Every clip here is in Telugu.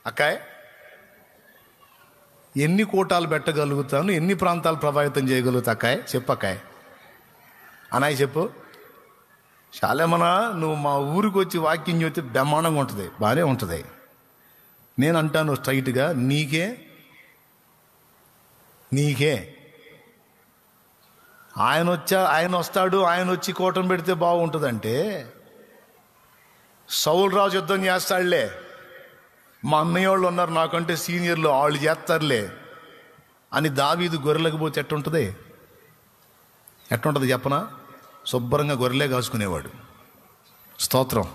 అక్కాయ్, ఎన్ని కోటాలు పెట్టగలుగుతాను, ఎన్ని ప్రాంతాలు ప్రభావితం చేయగలుగుతా అక్కాయ్? చెప్పు అక్కాయ్. అన్నయ్య చెప్పు. చాలేమన్నా, నువ్వు మా ఊరికి వచ్చి వాక్యం చెప్తే బ్రహ్మాండంగా ఉంటుంది, బాగానే ఉంటుంది. నేను అంటాను స్ట్రైట్గా, నీకే ఆయన వస్తాడు, ఆయన వచ్చి కోటం పెడితే బాగుంటుందంటే సౌలు రాజు యుద్ధం చేస్తాడులే, మా అన్నయ్య వాళ్ళు ఉన్నారు నాకంటే సీనియర్లు, వాళ్ళు చేస్తారులే అని దావీదు గొర్రెలకు పోతే ఎట్టుంటుంది చెప్పనా? శుభ్రంగా గొర్రెలే కాసుకునేవాడు. స్తోత్రం.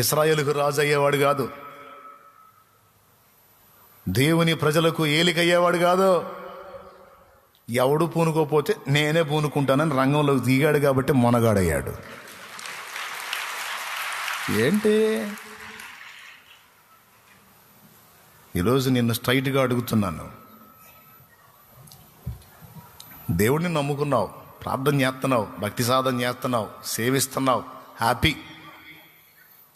ఇశ్రాయేలుకు రాజు అయ్యేవాడు కాదు, దేవుని ప్రజలకు ఏలికయ్యేవాడు కాదు. ఎవడు పూనుకోపోతే నేనే పూనుకుంటానని రంగంలోకి దిగాడు కాబట్టి మొనగాడయ్యాడు. ఏంటి ఈరోజు నిన్ను స్ట్రైట్గా అడుగుతున్నాను. దేవుడిని నమ్ముకున్నావు, ప్రార్థన చేస్తున్నావు, భక్తి సాధన చేస్తున్నావు, సేవిస్తున్నావు, హ్యాపీ.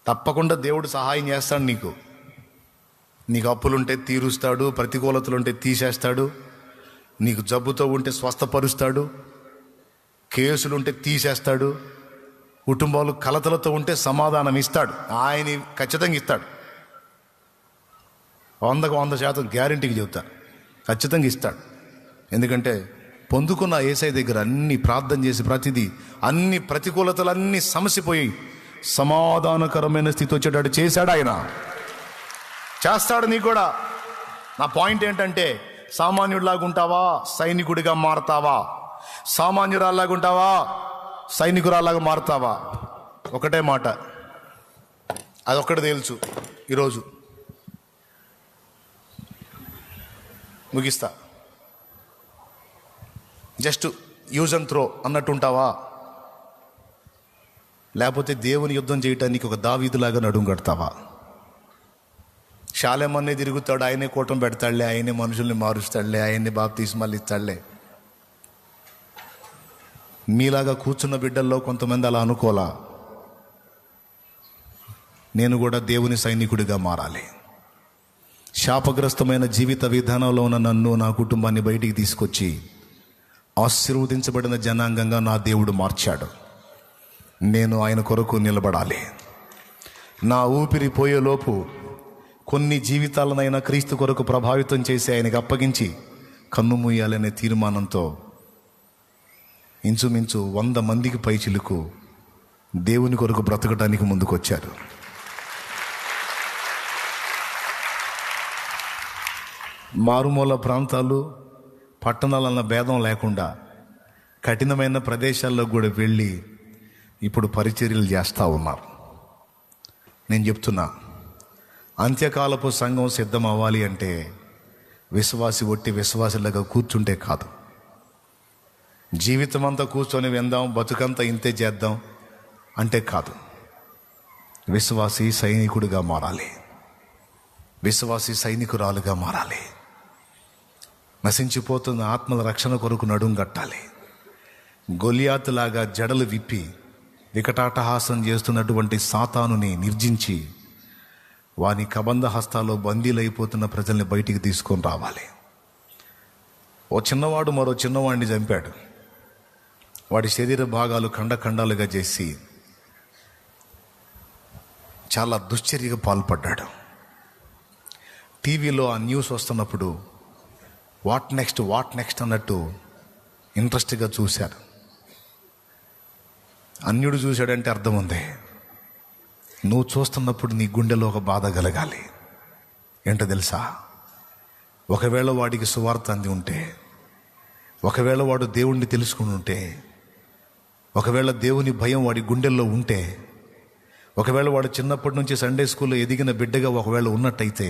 తప్పకుండా దేవుడు సహాయం చేస్తాడు. నీకు అప్పులుంటే తీరుస్తాడు, ప్రతికూలతలుంటే తీసేస్తాడు, నీకు జబ్బుతో ఉంటే స్వస్థపరుస్తాడు, కేసులుంటే తీసేస్తాడు, కుటుంబాలు కలతలతో ఉంటే సమాధానం ఇస్తాడు. ఆయన ఖచ్చితంగా ఇస్తాడు. 100% గ్యారంటీకి చెబుతా, ఖచ్చితంగా ఇస్తాడు. ఎందుకంటే పొందుకున్న యేసయ్య దగ్గర అన్ని ప్రార్థన చేసి ప్రతిదీ, అన్ని ప్రతికూలతలు అన్నీ సమసిపోయి సమాధానకరమైన స్థితి వచ్చేటట్టు చేశాడు. ఆయన చేస్తాడు. నీకు కూడా. నా పాయింట్ ఏంటంటే, సామాన్యుడిలాగా ఉంటావా, సైనికుడిగా మారతావా? సామాన్యురాల్లాగా ఉంటావా, సైనికురాల్లాగా మారతావా? ఒకటే మాట, అదొక్కటి తెలుసు. ఈరోజు ముగిస్తా. జస్ట్ యూజ్ అండ్ త్రో అన్నట్టు ఉంటావా, లేకపోతే దేవుని యుద్ధం చేయటానికి ఒక దావీదులాగా నడుము కడతావా? శాలేమన్నే తిరుగుతాడు, ఆయనే కూటం పెడతాడులే, ఆయనే మనుషుల్ని మారుస్తాడులే, ఆయన్ని బాప్తిస్మాలు ఇస్తాడులే. మీలాగా కూర్చున్న బిడ్డల్లో కొంతమంది అలా అనుకోలా. నేను కూడా దేవుని సైనికుడిగా మారాలి. శాపగ్రస్తమైన జీవిత విధానంలో ఉన్న నన్ను, నా కుటుంబాన్ని బయటికి తీసుకొచ్చి ఆశీర్వదించబడిన జనాంగంగా నా దేవుడు మార్చాడు. నేను ఆయన కొరకు నిలబడాలి. నా ఊపిరి పోయేలోపు కొన్ని జీవితాలనైనా క్రీస్తు కొరకు ప్రభావితం చేసి ఆయనకు అప్పగించి కన్ను మూయాలనే తీర్మానంతో ఇంచుమించు 100 మందికి పై చిలుకు దేవుని కొరకు బ్రతకడానికి ముందుకొచ్చారు. మారుమూల ప్రాంతాలు, పట్టణాలన్న భేదం లేకుండా కఠినమైన ప్రదేశాల్లో కూడా వెళ్ళి ఇప్పుడు పరిచర్యలు చేస్తూ ఉన్నారు. నేను చెప్తున్నా, అంత్యకాలపు సంఘం సిద్ధం అవ్వాలి అంటే విశ్వాసి ఒట్టి విశ్వాసులుగా కూర్చుంటే కాదు. జీవితం అంతా కూర్చొని విందాం, బతుకంతా ఇంతే చేద్దాం అంటే కాదు. విశ్వాసి సైనికుడిగా మారాలి, విశ్వాసి సైనికురాలుగా మారాలి. నశించిపోతున్న ఆత్మల రక్షణ కొరకు నడుం కట్టాలి. గొలియాతులాగా జడలు విప్పి వికటాటహాసం చేస్తున్నటువంటి సాతానుని నిర్జించి వాని కబంధ హస్తాల్లో బందీలైపోతున్న ప్రజల్ని బయటికి తీసుకొని రావాలి. ఓ చిన్నవాడు మరో చిన్నవాడిని చంపాడు. వాడి శరీర భాగాలు ఖండఖండాలుగా చేసి చాలా దుశ్చర్యగా పాల్పడ్డాడు. టీవీలో ఆ న్యూస్ వస్తున్నప్పుడు వాట్ నెక్స్ట్ అన్నట్టు ఇంట్రెస్ట్గా చూశారు. అన్యుడు చూశాడంటే అర్థం ఉంది. నువ్వు చూస్తున్నప్పుడు నీ గుండెలో ఒక బాధ కలగాలి. ఏంటో తెలుసా? ఒకవేళ వాడికి సువార్త అంది ఉంటే, ఒకవేళ వాడు దేవుణ్ణి తెలుసుకుని ఉంటే, ఒకవేళ దేవుని భయం వాడి గుండెల్లో ఉంటే, ఒకవేళ వాడు చిన్నప్పటి నుంచి సండే స్కూల్లో ఎదిగిన బిడ్డగా ఒకవేళ ఉన్నట్టయితే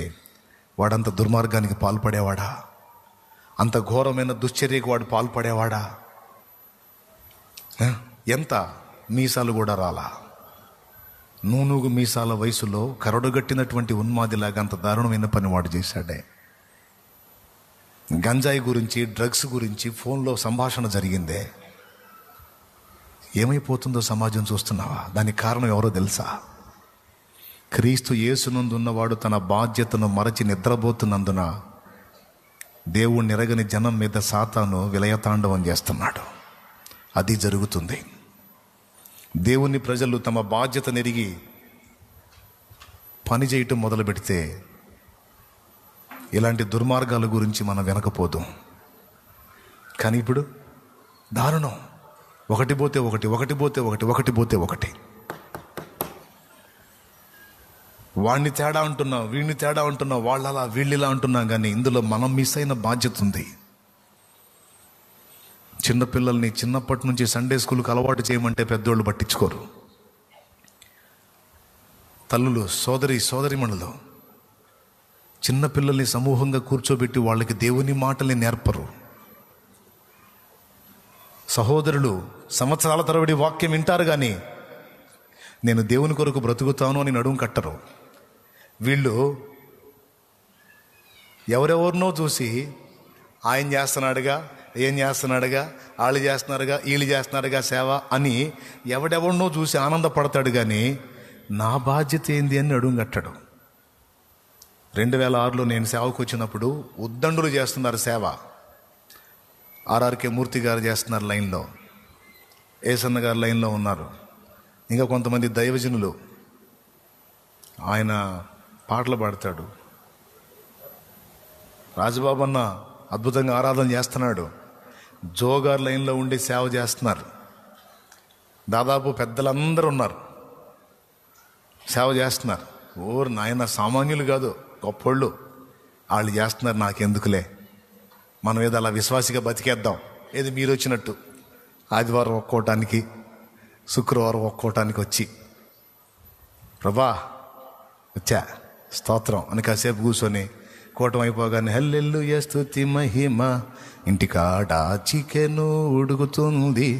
వాడంత దుర్మార్గానికి పాల్పడేవాడా? అంత ఘోరమైన దుశ్చర్యకు వాడు పాల్పడేవాడా? ఎంత మీసాలు కూడా రాలా. నూనూగు మీసాల వయసులో కరడుగట్టినటువంటి ఉన్మాదిలాగా అంత దారుణమైన పని వాడు చేశాడే. గంజాయి గురించి, డ్రగ్స్ గురించి ఫోన్లో సంభాషణ జరిగిందే. ఏమైపోతుందో సమాజం చూస్తున్నావా? దానికి కారణం ఎవరో తెలుసా? క్రీస్తు యేసునందున్నవాడు తన బాధ్యతను మరచి నిద్రపోతున్నందున దేవుణ్ణి ఎరగని జనం మీద సాతాను విలయతాండవం చేస్తున్నాడు. అది జరుగుతుంది. దేవుని ప్రజలు తమ బాధ్యతను ఎరిగి పని చేయటం మొదలు పెడితే ఇలాంటి దుర్మార్గాల గురించి మనం వెనకపోదాం. కానీ ఇప్పుడు దారుణం. ఒకటి పోతే ఒకటి, ఒకటి పోతే ఒకటి, ఒకటి పోతే ఒకటి. వాడిని తేడా అంటున్నాం, వీడిని తేడా అంటున్నాం, వాళ్ళలా వీళ్ళిలా అంటున్నాం. కానీ ఇందులో మనం మిస్ అయిన బాధ్యత ఉంది. చిన్నపిల్లల్ని చిన్నప్పటి నుంచి సండే స్కూల్కి అలవాటు చేయమంటే పెద్దోళ్ళు పట్టించుకోరు. తల్లులు, సోదరిమణులు చిన్నపిల్లల్ని సమూహంగా కూర్చోబెట్టి వాళ్ళకి దేవుని మాటల్ని నేర్పరు. సహోదరులు సంవత్సరాల తరబడి వాక్యం వింటారు, కానీ నేను దేవుని కొరకు బ్రతుకుతాను అని నడుము కట్టరు. వీళ్ళు ఎవరెవరినో చూసి ఆయన చేస్తున్నాడుగా, ఏం చేస్తున్నాడుగా, వాళ్ళు చేస్తున్నారుగా, వీళ్ళు చేస్తున్నారుగా సేవ అని ఎవడెవరినో చూసి ఆనందపడతాడు, కానీ నా బాధ్యత ఏంది అని నడుము కట్టడు. 2006లో నేను సేవకు వచ్చినప్పుడు ఉద్దండులు చేస్తున్నారు సేవ. ఆర్ఆర్కే మూర్తి గారు చేస్తున్నారు లైన్లో, ఏసన్న గారు లైన్లో ఉన్నారు, ఇంకా కొంతమంది దైవజనులు. ఆయన పాటలు పాడతాడు. రాజబాబు అన్న అద్భుతంగా ఆరాధన చేస్తున్నాడు. జోగారు లైన్లో ఉండి సేవ చేస్తున్నారు. దాదాపు పెద్దలందరూ ఉన్నారు, సేవ చేస్తున్నారు. ఓరు నాయన, సామాన్యులు కాదు, గొప్పోళ్ళు. వాళ్ళు చేస్తున్నారు. నాకెందుకులే, మనం ఏదో అలా విశ్వాసిగా బతికేద్దాం. ఏది మీరు వచ్చినట్టు ఆదివారం ఒక్కోటానికి, శుక్రవారం ఒక్కోటానికి వచ్చి ప్రభా వచ్చా స్తోత్రం అని కాసేపు కూర్చొని కూటం అయిపోగానే హల్లెలూయా స్తుతి మహిమ ఇంటికాడ చికెను ఉడుకుతుంది,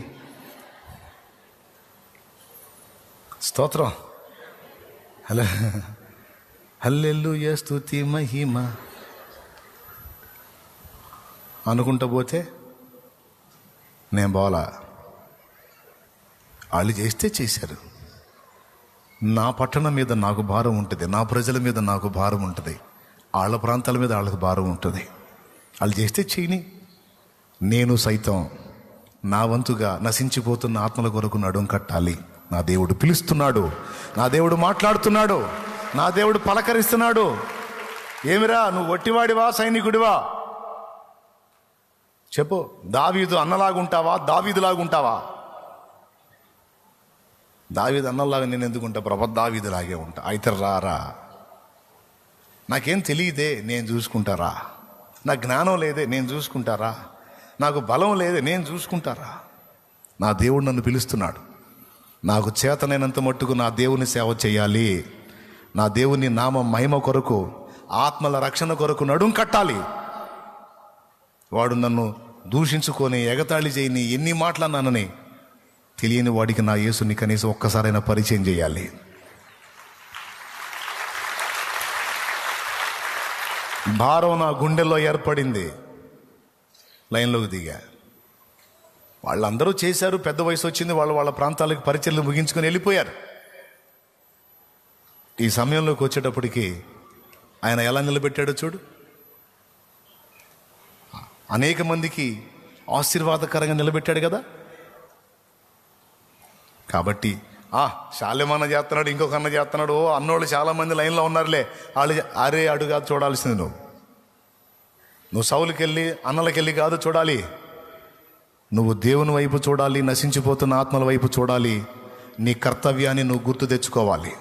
స్తోత్రం హల్లెలూయా స్తుతి మహిమ అనుకుంటా పోతే నేను పోలా. వాళ్ళు చేస్తే చేశారు. నా పట్టణం మీద నాకు భారం ఉంటుంది, నా ప్రజల మీద నాకు భారం ఉంటుంది, వాళ్ళ ప్రాంతాల మీద వాళ్ళకి భారం ఉంటుంది. వాళ్ళు చేస్తే చేయని. నేను సైతం నా వంతుగా నశించిపోతున్న ఆత్మల కొరకు నడుం కట్టాలి. నా దేవుడు పిలుస్తున్నాడు, నా దేవుడు మాట్లాడుతున్నాడు, నా దేవుడు పలకరిస్తున్నాడు. ఏమిరా నువ్వు ఒట్టివాడివా సైనికుడివా చెప్పు. దావీదు అన్నలాగుంటావా, దావీదులాగుంటావా? దావీదు అన్నలాగా నేను ఎందుకుంటా ప్రభా? దావీదులాగే ఉంటా. అయితే రారా, నాకేం తెలియదే నేను చూసుకుంటారా, నాకు జ్ఞానం లేదే నేను చూసుకుంటారా, నాకు బలం లేదే నేను చూసుకుంటారా? నా దేవుడు నన్ను పిలుస్తున్నాడు. నాకు చేతనైనంత మట్టుకు నా దేవుని సేవ చేయాలి. నా దేవుని నామ మహిమ కొరకు, ఆత్మల రక్షణ కొరకు నడుం కట్టాలి. వాడు నన్ను దూషించుకొని ఎగతాళి చేయని ఎన్ని మాటలన్నానని తెలియని వాడికి నా యేసుని కనీసం ఒక్కసారైనా పరిచయం చేయాలి. భారం నా గుండెల్లో ఏర్పడింది. లైన్లోకి దిగా. వాళ్ళందరూ చేశారు, పెద్ద వయసు వచ్చింది, వాళ్ళ ప్రాంతాలకు పరిచయలు ముగించుకొని వెళ్ళిపోయారు. ఈ సమయంలోకి వచ్చేటప్పటికి ఆయన ఎలా నిలబెట్టాడో చూడు. అనేక మందికి ఆశీర్వాదకరంగా నిలబెట్టాడు కదా. కాబట్టి శాల్యమన్న చేస్తున్నాడు, ఇంకొక అన్న చేస్తున్నాడు, అన్నోళ్ళు చాలామంది లైన్లో ఉన్నారులే, వాళ్ళు అరే అడు కాదు చూడాల్సింది. నువ్వు సౌలుకి వెళ్ళి అన్నలకి వెళ్ళి కాదు చూడాలి, నువ్వు దేవుని వైపు చూడాలి, నశించిపోతున్న ఆత్మల వైపు చూడాలి. నీ కర్తవ్యాన్ని నువ్వు గుర్తు తెచ్చుకోవాలి.